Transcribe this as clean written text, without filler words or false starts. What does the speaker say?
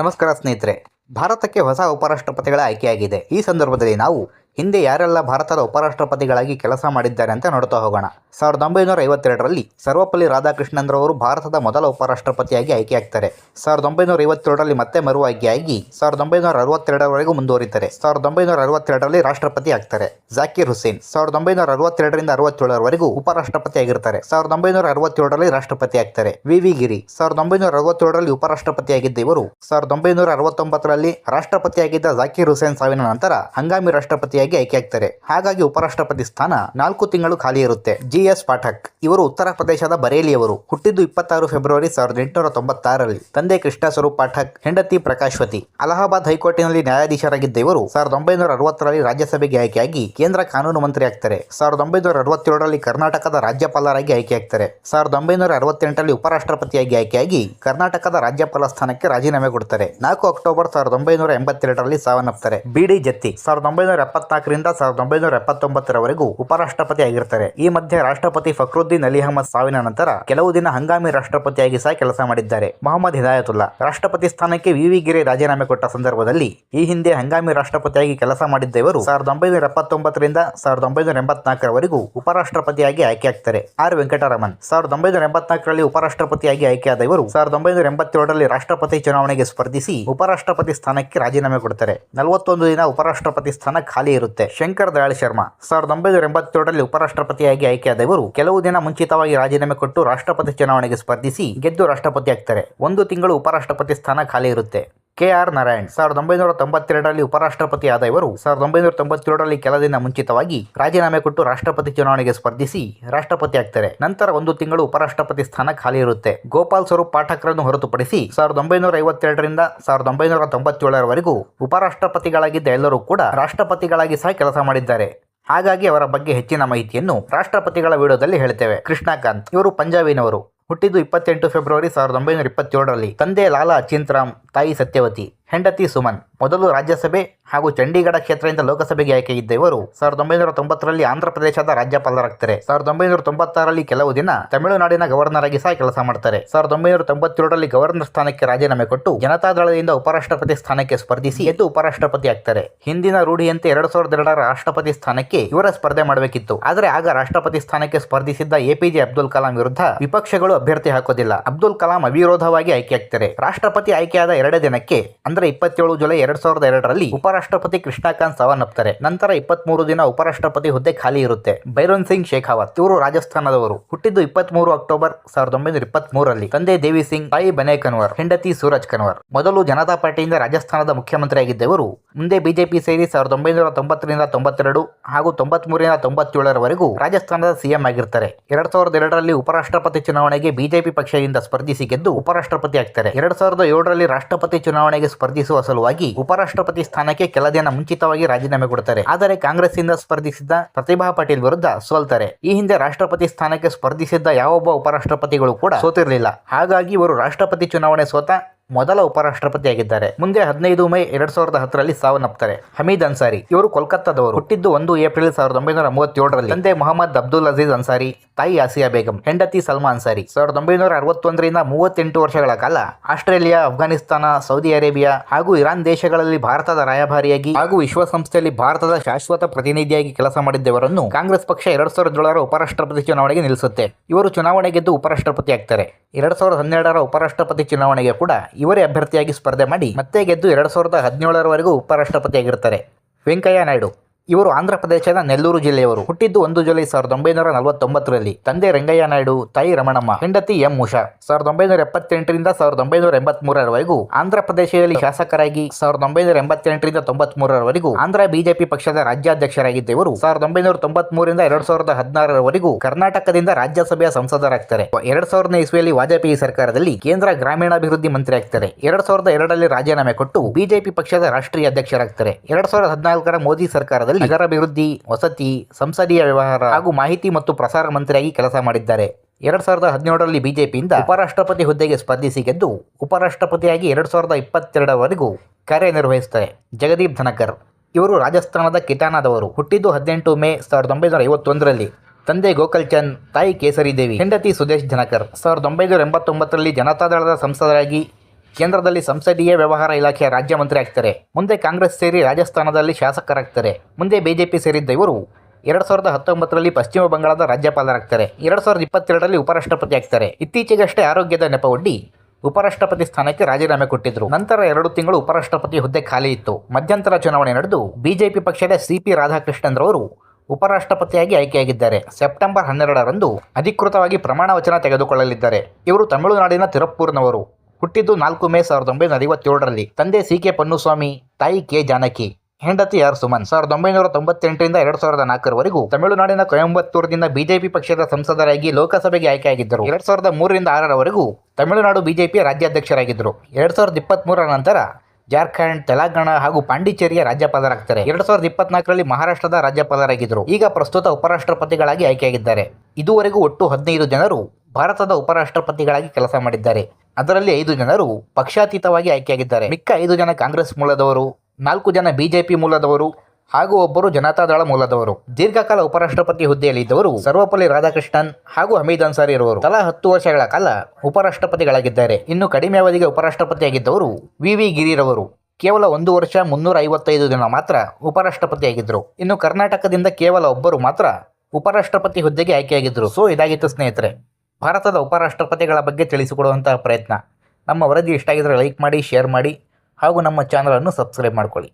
ನಮಸ್ಕಾರ ಸ್ನೇಹಿತರೆ. ಭಾರತಕ್ಕೆ ಹೊಸ ಉಪರಾಷ್ಟ್ರಪತಿಗಳ ಆಯ್ಕೆಯಾಗಿದೆ. ಈ ಸಂದರ್ಭದಲ್ಲಿ ನಾವು ಹಿಂದೆ ಯಾರೆಲ್ಲ ಭಾರತದ ಉಪರಾಷ್ಟ್ರಪತಿಗಳಾಗಿ ಕೆಲಸ ಮಾಡಿದ್ದಾರೆ ಅಂತ ನೋಡ್ತಾ ಹೋಗೋಣ. 1952ರಲ್ಲಿ ಸರ್ವಪಲ್ಲಿ ರಾಧಾಕೃಷ್ಣನ್ರವರು ಭಾರತದ ಮೊದಲ ಉಪರಾಷ್ಟ್ರಪತಿಯಾಗಿ ಆಯ್ಕೆಯಾಗ್ತಾರೆ. 1957ರಲ್ಲಿ ಮತ್ತೆ ಮರು ಆಯ್ಕೆಯಾಗಿ 1962ರವರೆಗೂ ಮುಂದುವರಿತಾರೆ. 1962ರಲ್ಲಿ ರಾಷ್ಟ್ರಪತಿ ಆಗ್ತಾರೆ. ಜಾಕಿರ್ ಹುಸೇನ್ 1962ರಿಂದ 67ರವರೆಗೂ ಉಪರಾಷ್ಟ್ರಪತಿ ಆಗಿರ್ತಾರೆ. 1967ರಲ್ಲಿ ರಾಷ್ಟ್ರಪತಿ ಆಗ್ತಾರೆ. ವಿ ಗಿರಿ 1967ರಲ್ಲಿ ಉಪರಾಷ್ಟ್ರಪತಿಯಾಗಿದ್ದ ಇವರು 1969ರಲ್ಲಿ ರಾಷ್ಟ್ರಪತಿಯಾಗಿದ್ದ ಜಾಕಿರ್ ಹುಸೇನ್ ಸಾವಿನ ನಂತರ ಹಂಗಾಮಿ ರಾಷ್ಟ್ರಪತಿಯಾಗಿ ಆಯ್ಕೆಯಾಗ್ತಾರೆ. ಹಾಗಾಗಿ ಉಪರಾಷ್ಟ್ರಪತಿ ಸ್ಥಾನ 4 ತಿಂಗಳು ಖಾಲಿ ಇರುತ್ತೆ. ಜಿ.ಎಸ್. ಪಾಠಕ್ ಇವರು ಉತ್ತರ ಪ್ರದೇಶದ ಬರೇಲಿಯವರು. ಹುಟ್ಟಿದ್ದು 26 ಫೆಬ್ರವರಿ 1896ರಲ್ಲಿ. ತಂದೆ ಕೃಷ್ಣ ಸ್ವರೂಪ್ ಪಾಠಕ್, ಹೆಂಡತಿ ಪ್ರಕಾಶ್ವತಿ. ಅಲಹಾಬಾದ್ ಹೈಕೋರ್ಟಿನಲ್ಲಿ ನ್ಯಾಯಾಧೀಶರಾಗಿದ್ದ ಇವರು 1960ರಲ್ಲಿ ರಾಜ್ಯಸಭೆಗೆ ಆಯ್ಕೆಯಾಗಿ ಕೇಂದ್ರ ಕಾನೂನು ಮಂತ್ರಿ ಆಗ್ತಾರೆ. 1967ರಲ್ಲಿ ಕರ್ನಾಟಕದ ರಾಜ್ಯಪಾಲರಾಗಿ ಆಯ್ಕೆಯಾಗ್ತಾರೆ. 1968ರಲ್ಲಿ ಉಪರಾಷ್ಟ್ರಪತಿಯಾಗಿ ಆಯ್ಕೆಯಾಗಿ ಕರ್ನಾಟಕದ ರಾಜ್ಯಪಾಲ ಸ್ಥಾನಕ್ಕೆ ರಾಜೀನಾಮೆ ಕೊಡ್ತಾರೆ. 4 ಅಕ್ಟೋಬರ್ 1982ರಲ್ಲಿ ಸಾವನ್ನಪ್ತಾರೆ. ಬಿ.ಡಿ. ಜತ್ತಿ 1974ರಿಂದ 1979ರವರೆಗೂ ಉಪರಾಷ್ಟ್ರಪತಿ ಆಗಿರ್ತಾರೆ. ಈ ಮಧ್ಯೆ ರಾಷ್ಟ್ರಪತಿ ಫಕ್ರುದ್ದೀನ್ ಅಲಿ ಅಹಮದ್ ಸಾವಿನ ನಂತರ ಕೆಲವು ದಿನ ಹಂಗಾಮಿ ರಾಷ್ಟ್ರಪತಿಯಾಗಿ ಸಹ ಕೆಲಸ ಮಾಡಿದ್ದಾರೆ. ಮೊಹಮ್ಮದ್ ಹಿದಾಯತುಲ್ಲಾ ರಾಷ್ಟ್ರಪತಿ ಸ್ಥಾನಕ್ಕೆ ವಿ ಗಿರಿ ರಾಜೀನಾಮೆ ಕೊಟ್ಟ ಸಂದರ್ಭದಲ್ಲಿ ಈ ಹಿಂದೆ ಹಂಗಾಮಿ ರಾಷ್ಟ್ರಪತಿಯಾಗಿ ಕೆಲಸ ಮಾಡಿದ್ದ ಇವರು 1979ರಿಂದ 1984ರವರೆಗೂ ಉಪರಾಷ್ಟ್ರಪತಿಯಾಗಿ ಆಯ್ಕೆಯಾಗ್ತಾರೆ. ಆರ್ ವೆಂಕಟರಮಣ್ 1984ರಲ್ಲಿ ಉಪರಾಷ್ಟ್ರಪತಿಯಾಗಿ ಆಯ್ಕೆಯಾದ ಇವರು 1987ರಲ್ಲಿ ರಾಷ್ಟ್ರಪತಿ ಚುನಾವಣೆಗೆ ಸ್ಪರ್ಧಿಸಿ ಉಪರಾಷ್ಟ್ರಪತಿ ಸ್ಥಾನಕ್ಕೆ ರಾಜೀನಾಮೆ ಕೊಡ್ತಾರೆ. 41 ದಿನ ಉಪರಾಷ್ಟ್ರಪತಿ ಸ್ಥಾನ ಖಾಲಿ ಇರುತ್ತೆ. ಶಂಕರ್ ದಯಾಳ್ ಶರ್ಮಾ 1987ರಲ್ಲಿ ಉಪರಾಷ್ಟ್ರಪತಿಯಾಗಿ ಆಯ್ಕೆಯಾದ ಇವರು ಕೆಲವು ದಿನ ಮುಂಚಿತವಾಗಿ ರಾಜೀನಾಮೆ ಕೊಟ್ಟು ರಾಷ್ಟ್ರಪತಿ ಚುನಾವಣೆಗೆ ಸ್ಪರ್ಧಿಸಿ ಗೆದ್ದು ರಾಷ್ಟ್ರಪತಿ ಆಗ್ತಾರೆ. 1 ತಿಂಗಳು ಉಪರಾಷ್ಟ್ರಪತಿ ಸ್ಥಾನ ಖಾಲಿ ಇರುತ್ತೆ. ಕೆ.ಆರ್. ನಾರಾಯಣ್ 1992ರಲ್ಲಿ ಉಪರಾಷ್ಟ್ರಪತಿ ಆದ ಇವರು 1997ರಲ್ಲಿ ಕೆಲ ದಿನ ಮುಂಚಿತವಾಗಿ ರಾಜೀನಾಮೆ ಕೊಟ್ಟು ರಾಷ್ಟ್ರಪತಿ ಚುನಾವಣೆಗೆ ಸ್ಪರ್ಧಿಸಿ ರಾಷ್ಟ್ರಪತಿ ಆಗ್ತಾರೆ. ನಂತರ 1 ತಿಂಗಳು ಉಪರಾಷ್ಟ್ರಪತಿ ಸ್ಥಾನ ಖಾಲಿ ಇರುತ್ತೆ. ಗೋಪಾಲ್ ಸ್ವರೂಪ್ ಪಾಠಕ್ರನ್ನು ಹೊರತುಪಡಿಸಿ 1952ರಿಂದ 1997ರವರೆಗೂ ಉಪರಾಷ್ಟ್ರಪತಿಗಳಾಗಿದ್ದ ಎಲ್ಲರೂ ಕೂಡ ರಾಷ್ಟ್ರಪತಿಗಳಾಗಿ ಸಹ ಕೆಲಸ ಮಾಡಿದ್ದಾರೆ. ಹಾಗಾಗಿ ಅವರ ಬಗ್ಗೆ ಹೆಚ್ಚಿನ ಮಾಹಿತಿಯನ್ನು ರಾಷ್ಟ್ರಪತಿಗಳ ವಿಡಿಯೋದಲ್ಲಿ ಹೇಳ್ತೇವೆ. ಕೃಷ್ಣಕಾಂತ್ ಇವರು ಪಂಜಾಬಿನವರು. ಹುಟ್ಟಿದ್ದು 28 ಫೆಬ್ರವರಿ 1927ರಲ್ಲಿ. ತಂದೆ ಲಾಲಾ ಅಚಿಂತ್ ರಾಮ್, ತಾಯಿ ಸತ್ಯವತಿ. ಹೆಂಡತಿ ಸುಮನ್. ಮೊದಲು ರಾಜ್ಯಸಭೆ ಹಾಗೂ ಚಂಡೀಗಢ ಕ್ಷೇತ್ರದಿಂದ ಲೋಕಸಭೆಗೆ ಆಯ್ಕೆಯಿದ್ದ ಇವರು 1990ರಲ್ಲಿ ಆಂಧ್ರ ಪ್ರದೇಶದ ರಾಜ್ಯಪಾಲರಾಗ್ತಾರೆ. 1996ರಲ್ಲಿ ಕೆಲವು ದಿನ ತಮಿಳುನಾಡಿನ ಗವರ್ನರ್ ಆಗಿ ಸಹ ಕೆಲಸ ಮಾಡ್ತಾರೆ. 1997ರಲ್ಲಿ ಗವರ್ನರ್ ಸ್ಥಾನಕ್ಕೆ ರಾಜೀನಾಮೆ ಕೊಟ್ಟು ಜನತಾದಳದಿಂದ ಉಪರಾಷ್ಟ್ರಪತಿ ಸ್ಥಾನಕ್ಕೆ ಸ್ಪರ್ಧಿಸಿ ಗೆದ್ದು ಉಪರಾಷ್ಟ್ರಪತಿ ಆಗ್ತಾರೆ. ಹಿಂದಿನ ರೂಢಿಯಂತೆ 2002ರ ರಾಷ್ಟ್ರಪತಿ ಸ್ಥಾನಕ್ಕೆ ಇವರ ಸ್ಪರ್ಧೆ ಮಾಡಬೇಕಿತ್ತು. ಆದರೆ ಆಗ ರಾಷ್ಟ್ರಪತಿ ಸ್ಥಾನಕ್ಕೆ ಸ್ಪರ್ಧಿಸಿದ್ದ ಎ.ಪಿ.ಜೆ. ಅಬ್ದುಲ್ ಕಲಾಂ ವಿರುದ್ಧ ವಿಪಕ್ಷಗಳು ಅಭ್ಯರ್ಥಿ ಹಾಕೋದಿಲ್ಲ. ಅಬ್ದುಲ್ ಕಲಾಂ ಅವಿರೋಧವಾಗಿ ಆಯ್ಕೆಯಾಗ್ತಾರೆ. ರಾಷ್ಟ್ರಪತಿ ಆಯ್ಕೆಯಾದ 2 ದಿನಕ್ಕೆ ಅಂದ್ರೆ 27 ಜುಲೈ 2002ರಲ್ಲಿ ಉಪರಾಷ್ಟ್ರಪತಿ ಕೃಷ್ಣಕಾಂತ್ ಸಾವನ್ನಪ್ತಾರೆ. ನಂತರ 23 ದಿನ ಉಪರಾಷ್ಟ್ರಪತಿ ಹುದ್ದೆ ಖಾಲಿ ಇರುತ್ತೆ. ಬೈರೋನ್ ಸಿಂಗ್ ಶೇಖಾವತ್ ಇವರು ರಾಜಸ್ಥಾನದವರು. ಹುಟ್ಟಿದ್ದು 23 ಅಕ್ಟೋಬರ್ 1923ರಲ್ಲಿ. ತಂದೆ ದೇವಿ ಸಿಂಗ್, ತಾಯಿ ಬನೆ ಕನ್ವರ್, ಹೆಂಡತಿ ಸೂರಜ್ ಕನ್ವರ್. ಮೊದಲು ಜನತಾ ಪಾರ್ಟಿಯಿಂದ ರಾಜಸ್ಥಾನದ ಮುಖ್ಯಮಂತ್ರಿಯಾಗಿದ್ದ ಇವರು ಮುಂದೆ ಬಿಜೆಪಿ ಸೇರಿ 1990ರಿಂದ 92 ಹಾಗೂ 93ರಿಂದ 97ರವರೆಗೂ ರಾಜಸ್ಥಾನದ ಸಿಎಂ ಆಗಿರ್ತಾರೆ. 2002ರಲ್ಲಿ ಉಪರಾಷ್ಟ್ರಪತಿ ಚುನಾವಣೆಗೆ ಬಿಜೆಪಿ ಪಕ್ಷದಿಂದ ಸ್ಪರ್ಧಿಸಿ ಗೆದ್ದು ಉಪರಾಷ್ಟ್ರಪತಿ ಆಗ್ತಾರೆ. 2007ರಲ್ಲಿ ರಾಷ್ಟ್ರಪತಿ ಚುನಾವಣೆಗೆ ಸ್ಪರ್ಧಿಸುವ ಸಲುವಾಗಿ ಉಪರಾಷ್ಟ್ರಪತಿ ಸ್ಥಾನಕ್ಕೆ ಕೆಲ ದಿನ ಮುಂಚಿತವಾಗಿ ರಾಜೀನಾಮೆ ಕೊಡುತ್ತಾರೆ. ಆದರೆ ಕಾಂಗ್ರೆಸ್ ಇಂದ ಸ್ಪರ್ಧಿಸಿದ್ದ ಪ್ರತಿಭಾ ಪಾಟೀಲ್ ವಿರುದ್ಧ ಸೋಲ್ತಾರೆ. ಈ ಹಿಂದೆ ರಾಷ್ಟ್ರಪತಿ ಸ್ಥಾನಕ್ಕೆ ಸ್ಪರ್ಧಿಸಿದ್ದ ಯಾವೊಬ್ಬ ಉಪರಾಷ್ಟ್ರಪತಿಗಳು ಕೂಡ ಸೋತಿರಲಿಲ್ಲ. ಹಾಗಾಗಿ ಇವರು ರಾಷ್ಟ್ರಪತಿ ಚುನಾವಣೆ ಸೋತ ಮೊದಲ ಉಪರಾಷ್ಟ್ರಪತಿಯಾಗಿದ್ದಾರೆ. ಮುಂದೆ 15 ಮೇ 2010ರಲ್ಲಿ ಸಾವನ್ನಪ್ತಾರೆ. ಹಮೀದ್ ಅನ್ಸಾರಿ ಇವರು ಕೋಲ್ಕತ್ತಾದವರು. ಹುಟ್ಟಿದ್ದು 1 ಏಪ್ರಿಲ್ 1937ರಲ್ಲಿ. ತಂದೆ ಮೊಹಮ್ಮದ್ ಅಬ್ದುಲ್ ಅಜೀಜ್ ಅನ್ಸಾರಿ, ತಾಯಿ ಆಸಿಯಾ ಬೇಗಂ, ಹೆಂಡತಿ ಸಲ್ಮಾ ಅನ್ಸಾರಿ. 1961ರಿಂದ 38 ವರ್ಷಗಳ ಕಾಲ ಆಸ್ಟ್ರೇಲಿಯಾ, ಅಫ್ಘಾನಿಸ್ತಾನ, ಸೌದಿ ಅರೇಬಿಯಾ ಹಾಗೂ ಇರಾನ್ ದೇಶಗಳಲ್ಲಿ ಭಾರತದ ರಾಯಭಾರಿಯಾಗಿ ಹಾಗೂ ವಿಶ್ವಸಂಸ್ಥೆಯಲ್ಲಿ ಭಾರತದ ಶಾಶ್ವತ ಪ್ರತಿನಿಧಿಯಾಗಿ ಕೆಲಸ ಮಾಡಿದ್ದವರನ್ನು ಕಾಂಗ್ರೆಸ್ ಪಕ್ಷ 2007ರ ಉಪರಾಷ್ಟ್ರಪತಿ ಚುನಾವಣೆಗೆ ನಿಲ್ಲಿಸುತ್ತೆ. ಇವರು ಚುನಾವಣೆ ಗೆದ್ದು ಉಪರಾಷ್ಟ್ರಪತಿ ಆಗ್ತಾರೆ. 2012ರ ಉಪರಾಷ್ಟ್ರಪತಿ ಚುನಾವಣೆಗೆ ಕೂಡ ಇವರೇ ಅಭ್ಯರ್ಥಿಯಾಗಿ ಸ್ಪರ್ಧೆ ಮಾಡಿ ಮತ್ತೆ ಗೆದ್ದು 2017ರವರೆಗೂ ಉಪರಾಷ್ಟ್ರಪತಿಯಾಗಿರ್ತಾರೆ. ವೆಂಕಯ್ಯ ನಾಯ್ಡು ಇವರು ಆಂಧ್ರ ಪ್ರದೇಶದ ನೆಲ್ಲೂರು ಜಿಲ್ಲೆಯವರು. ಹುಟ್ಟಿದ್ದು 1 ಜುಲೈ 1949ರಲ್ಲಿ. ತಂದೆ ರಂಗಯ್ಯ ನಾಯ್ಡು, ತಾಯಿ ರಮಣಮ್ಮ, ಹೆಂಡತಿ ಎಂ ಉಷಾ. 1978ರಿಂದ 1983ರವರೆಗೂ ಆಂಧ್ರ ಪ್ರದೇಶದಲ್ಲಿ ಶಾಸಕರಾಗಿ 1988ರಿಂದ 93ರವರೆಗೂ ಆಂಧ್ರ ಬಿಜೆಪಿ ಪಕ್ಷದ ರಾಜ್ಯಾಧ್ಯಕ್ಷರಾಗಿದ್ದ ಇವರು 1993ರಿಂದ 2016ರವರೆಗೂ ಕರ್ನಾಟಕದಿಂದ ರಾಜ್ಯಸಭೆಯ ಸಂಸದರಾಗ್ತಾರೆ. 2000ನೇ ಇಸ್ವಿಯಲ್ಲಿ ವಾಜಪೇಯಿ ಸರ್ಕಾರದಲ್ಲಿ ಕೇಂದ್ರ ಗ್ರಾಮೀಣಾಭಿವೃದ್ಧಿ ಮಂತ್ರಿ ಆಗ್ತಾರೆ. 2002ರಲ್ಲಿ ರಾಜೀನಾಮೆ ಕೊಟ್ಟು ಬಿಜೆಪಿ ಪಕ್ಷದ ರಾಷ್ಟ್ರೀಯ ಅಧ್ಯಕ್ಷರಾಗ್ತಾರೆ. 2014ರ ಮೋದಿ ಸರ್ಕಾರದಲ್ಲಿ ನಗರಾಭಿವೃದ್ಧಿ, ವಸತಿ, ಸಂಸದೀಯ ವ್ಯವಹಾರ ಹಾಗೂ ಮಾಹಿತಿ ಮತ್ತು ಪ್ರಸಾರ ಮಂತ್ರಿಯಾಗಿ ಕೆಲಸ ಮಾಡಿದ್ದಾರೆ. 2017ರಲ್ಲಿ ಬಿಜೆಪಿಯಿಂದ ಉಪರಾಷ್ಟ್ರಪತಿ ಹುದ್ದೆಗೆ ಸ್ಪರ್ಧಿಸಿ ಗೆದ್ದು ಉಪರಾಷ್ಟ್ರಪತಿಯಾಗಿ 2022ರವರೆಗೂ ಕಾರ್ಯನಿರ್ವಹಿಸುತ್ತಾರೆ. ಜಗದೀಪ್ ಧನಕರ್ ಇವರು ರಾಜಸ್ಥಾನದ ಕಿಟಾನಾದವರು. ಹುಟ್ಟಿದ್ದು 18 ಮೇ 1951ರಲ್ಲಿ. ತಂದೆ ಗೋಕಲ್ ಚಂದ್, ತಾಯಿ ಕೇಸರಿ ದೇವಿ, ಹೆಂಡತಿ ಸುದೇಶ್ ಧನಕರ್. 1989ರಲ್ಲಿ ಜನತಾದಳದ ಸಂಸದರಾಗಿ ಕೇಂದ್ರದಲ್ಲಿ ಸಂಸದೀಯ ವ್ಯವಹಾರ ಇಲಾಖೆಯ ರಾಜ್ಯ ಮಂತ್ರಿ ಆಗ್ತಾರೆ. ಮುಂದೆ ಕಾಂಗ್ರೆಸ್ ಸೇರಿ ರಾಜಸ್ಥಾನದಲ್ಲಿ ಶಾಸಕರಾಗ್ತಾರೆ. ಮುಂದೆ ಬಿಜೆಪಿ ಸೇರಿದ್ದ ಇವರು 2019ರಲ್ಲಿ ಪಶ್ಚಿಮ ಬಂಗಾಳದ ರಾಜ್ಯಪಾಲರಾಗ್ತಾರೆ. 2022ರಲ್ಲಿ ಉಪರಾಷ್ಟ್ರಪತಿ ಆಗ್ತಾರೆ. ಇತ್ತೀಚೆಗಷ್ಟೇ ಆರೋಗ್ಯದ ನೆಪವೊಡ್ಡಿ ಉಪರಾಷ್ಟ್ರಪತಿ ಸ್ಥಾನಕ್ಕೆ ರಾಜೀನಾಮೆ ಕೊಟ್ಟಿದ್ರು. ನಂತರ 2 ತಿಂಗಳು ಉಪರಾಷ್ಟ್ರಪತಿ ಹುದ್ದೆ ಖಾಲಿ ಇತ್ತು. ಮಧ್ಯಂತರ ಚುನಾವಣೆ ನಡೆದು ಬಿಜೆಪಿ ಪಕ್ಷದ ಸಿಪಿ ರಾಧಾಕೃಷ್ಣನ್ ರವರು ಉಪರಾಷ್ಟ್ರಪತಿಯಾಗಿ ಆಯ್ಕೆಯಾಗಿದ್ದಾರೆ. ಸೆಪ್ಟೆಂಬರ್ 12ರಂದು ಅಧಿಕೃತವಾಗಿ ಪ್ರಮಾಣ ವಚನ ತೆಗೆದುಕೊಳ್ಳಲಿದ್ದಾರೆ. ಇವರು ತಮಿಳುನಾಡಿನ ತಿರುಪ್ಪೂರ್ನವರು. ಹುಟ್ಟಿದ್ದು 4 ಮೇ 1957ರಲ್ಲಿ. ತಂದೆ ಸಿ ಕೆ ಪನ್ನುಸ್ವಾಮಿ, ತಾಯಿ ಕೆ ಜಾನಕಿ, ಹೆಂಡತಿ ಆರ್ ಸುಮನ್. 1998ರಿಂದ 2004ರವರೆಗೂ ತಮಿಳುನಾಡಿನ ಕೊಯಂಬತ್ತೂರಿನಿಂದ ಬಿಜೆಪಿ ಪಕ್ಷದ ಸಂಸದರಾಗಿ ಲೋಕಸಭೆಗೆ ಆಯ್ಕೆಯಾಗಿದ್ದರು. 2003ರಿಂದ 6ರವರೆಗೂ ತಮಿಳುನಾಡು ಬಿಜೆಪಿಯ ರಾಜ್ಯಾಧ್ಯಕ್ಷರಾಗಿದ್ದರು. 2023ರ ನಂತರ ಜಾರ್ಖಂಡ್, ತೆಲಂಗಾಣ ಹಾಗೂ ಪಾಂಡಿಚೇರಿಯ ರಾಜ್ಯಪಾಲರಾಗ್ತಾರೆ. 2024ರಲ್ಲಿ ಮಹಾರಾಷ್ಟ್ರದ ರಾಜ್ಯಪಾಲರಾಗಿದ್ದರು. ಈಗ ಪ್ರಸ್ತುತ ಉಪರಾಷ್ಟ್ರಪತಿಗಳಾಗಿ ಆಯ್ಕೆಯಾಗಿದ್ದಾರೆ. ಇದುವರೆಗೂ ಒಟ್ಟು 15 ಜನರು ಭಾರತದ ಉಪರಾಷ್ಟ್ರಪತಿಗಳಾಗಿ ಕೆಲಸ ಮಾಡಿದ್ದಾರೆ. ಅದರಲ್ಲಿ 5 ಜನರು ಪಕ್ಷಾತೀತವಾಗಿ ಆಯ್ಕೆಯಾಗಿದ್ದಾರೆ. ಮಿಕ್ಕ 5 ಜನ ಕಾಂಗ್ರೆಸ್ ಮೂಲದವರು, 4 ಜನ ಬಿಜೆಪಿ ಮೂಲದವರು ಹಾಗೂ ಒಬ್ಬರು ಜನತಾದಳ ಮೂಲದವರು. ದೀರ್ಘಕಾಲ ಉಪರಾಷ್ಟ್ರಪತಿ ಹುದ್ದೆಯಲ್ಲಿ ಇದ್ದವರು ಸರ್ವಪಲ್ಲಿ ರಾಧಾಕೃಷ್ಣನ್ ಹಾಗೂ ಹಮೀದ್ ಅನ್ಸಾರಿ ಇರುವರು. ತಲಾ 10 ವರ್ಷಗಳ ಕಾಲ ಉಪರಾಷ್ಟ್ರಪತಿಗಳಾಗಿದ್ದಾರೆ. ಇನ್ನು ಕಡಿಮೆ ಅವಧಿಗೆ ಉಪರಾಷ್ಟ್ರಪತಿಯಾಗಿದ್ದವರು ವಿ ಗಿರಿರವರು. ಕೇವಲ 1 ವರ್ಷ 355 ದಿನ ಮಾತ್ರ ಉಪರಾಷ್ಟ್ರಪತಿಯಾಗಿದ್ದರು. ಇನ್ನು ಕರ್ನಾಟಕದಿಂದ ಕೇವಲ ಒಬ್ಬರು ಮಾತ್ರ ಉಪರಾಷ್ಟ್ರಪತಿ ಹುದ್ದೆಗೆ ಆಯ್ಕೆಯಾಗಿದ್ದರು. ಸೊ ಇದಾಗಿತ್ತು ಸ್ನೇಹಿತರೆ, ಭಾರತದ ಉಪರಾಷ್ಟ್ರಪತಿಗಳ ಬಗ್ಗೆ ತಿಳಿಸಿಕೊಡುವಂತಹ ಪ್ರಯತ್ನ. ನಮ್ಮ ವರದಿ ಇಷ್ಟ ಆಗಿದ್ರೆ ಲೈಕ್ ಮಾಡಿ, ಶೇರ್ ಮಾಡಿ ಹಾಗೂ ನಮ್ಮ ಚಾನಲನ್ನು ಸಬ್ಸ್ಕ್ರೈಬ್ ಮಾಡ್ಕೊಳ್ಳಿ.